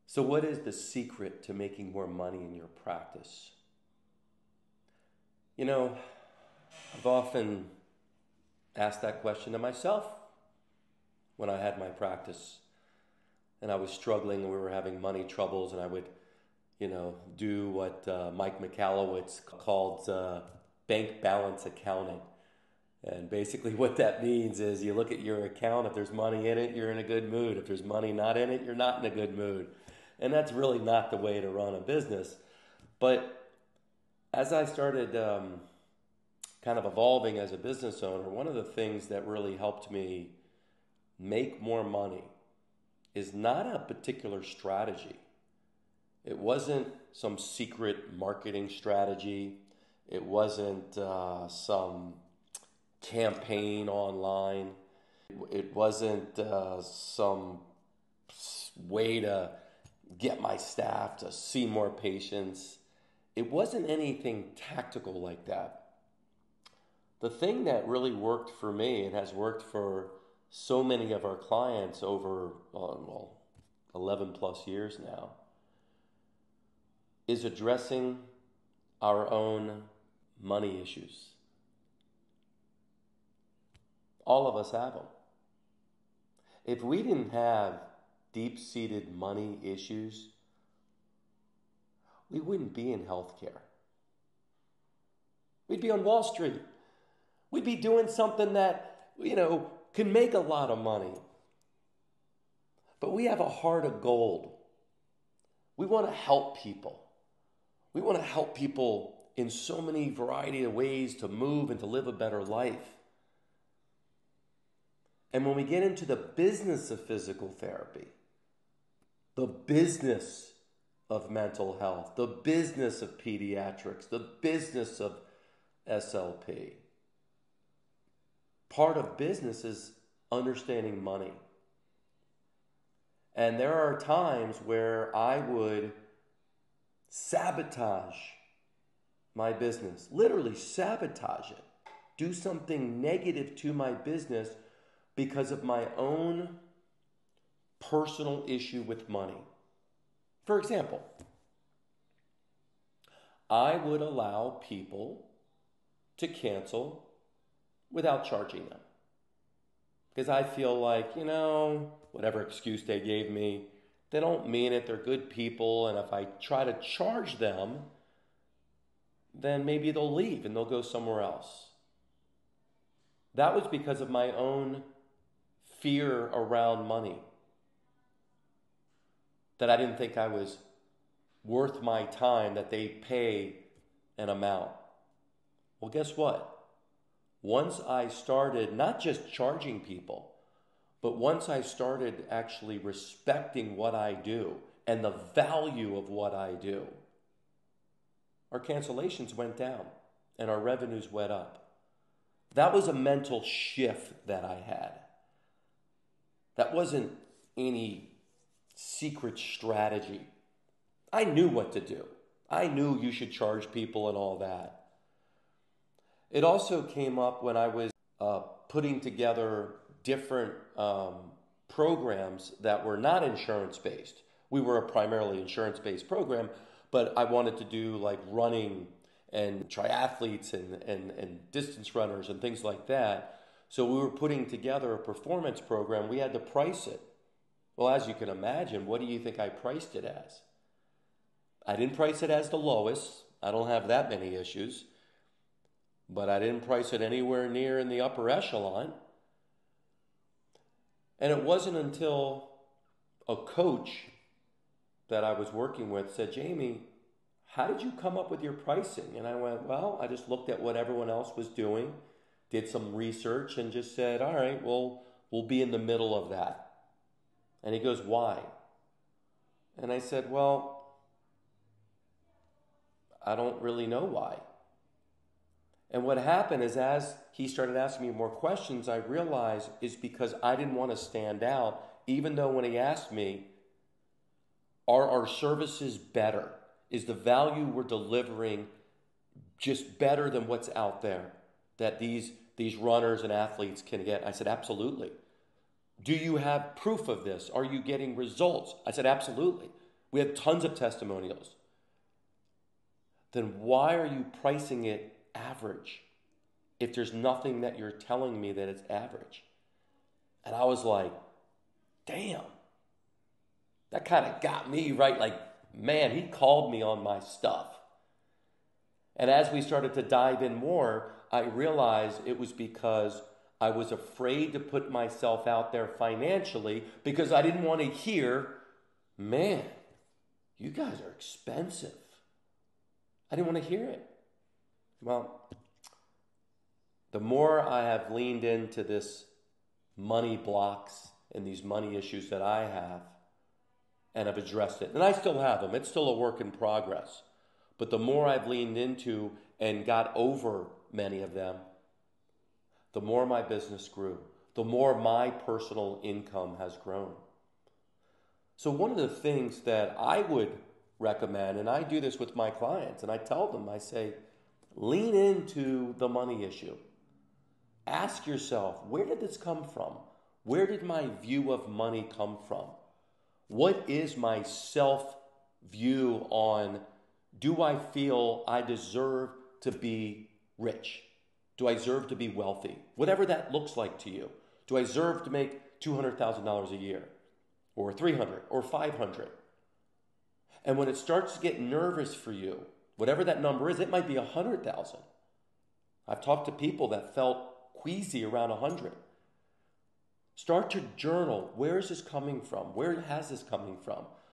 So, what is the secret to making more money in your practice? You know, I've often asked that question to myself when I had my practice and I was struggling and we were having money troubles, and I would, do what Mike Michalowicz called bank balance accounting. And basically, what that means is you look at your account. If there's money in it, you're in a good mood. If there's money not in it, you're not in a good mood. And that's really not the way to run a business. But as I started kind of evolving as a business owner, one of the things that really helped me make more money is not a particular strategy. It wasn't some secret marketing strategy. It wasn't some campaign online. It wasn't some way to get my staff to see more patients. It wasn't anything tactical like that. The thing that really worked for me and has worked for so many of our clients over 11 plus years now is addressing our own money issues. All of us have them. If we didn't have deep-seated money issues, we wouldn't be in healthcare. We'd be on Wall Street. We'd be doing something that, can make a lot of money. But we have a heart of gold. We want to help people. We want to help people in so many variety of ways to move and to live a better life. And when we get into the business of physical therapy, the business of mental health, the business of pediatrics, the business of SLP, part of business is understanding money. And there are times where I would sabotage my business, literally sabotage it, do something negative to my business because of my own personal issue with money. For example, I would allow people to cancel without charging them. Because I feel like, whatever excuse they gave me, they don't mean it, they're good people, and if I try to charge them, then maybe they'll leave and they'll go somewhere else. That was because of my own fear around money. That I didn't think I was worth my time, that they pay an amount. Well, guess what? Once I started not just charging people, but once I started actually respecting what I do and the value of what I do, our cancellations went down and our revenues went up. That was a mental shift that I had. That wasn't any secret strategy. I knew what to do. I knew you should charge people and all that. It also came up when I was putting together different programs that were not insurance-based. We were a primarily insurance-based program, but I wanted to do like running and triathletes and distance runners and things like that. So we were putting together a performance program. We had to price it. Well, as you can imagine, what do you think I priced it as? I didn't price it as the lowest. I don't have that many issues. But I didn't price it anywhere near in the upper echelon. And it wasn't until a coach that I was working with said, Jamey, how did you come up with your pricing? And I went, well, I just looked at what everyone else was doing, did some research, and just said, all right, well, we'll be in the middle of that. And he goes, why? And I said, well, I don't really know why. And what happened is as he started asking me more questions, I realized it's because I didn't want to stand out, even though when he asked me, are our services better? Is the value we're delivering just better than what's out there that these runners and athletes can get? I said, absolutely. Do you have proof of this? Are you getting results? I said, absolutely. We have tons of testimonials. Then why are you pricing it average if there's nothing that you're telling me that it's average? And I was like, damn, that kind of got me right. Like, man, he called me on my stuff. And as we started to dive in more, I realized it was because I was afraid to put myself out there financially because I didn't want to hear, man, you guys are expensive. I didn't want to hear it. Well, the more I have leaned into this money blocks and these money issues that I have, and I've addressed it, and I still have them, it's still a work in progress, but the more I've leaned into and got over many of them, the more my business grew, the more my personal income has grown. So one of the things that I would recommend, and I do this with my clients, and I tell them, I say, lean into the money issue. Ask yourself, where did this come from? Where did my view of money come from? What is my self-view on, do I feel I deserve to be rich? Do I deserve to be wealthy? Whatever that looks like to you. Do I deserve to make $200,000 a year? Or 300 or 500? And when it starts to get nervous for you, whatever that number is, it might be 100,000. I've talked to people that felt queasy around 100. Start to journal. Where is this coming from? Where has this coming from?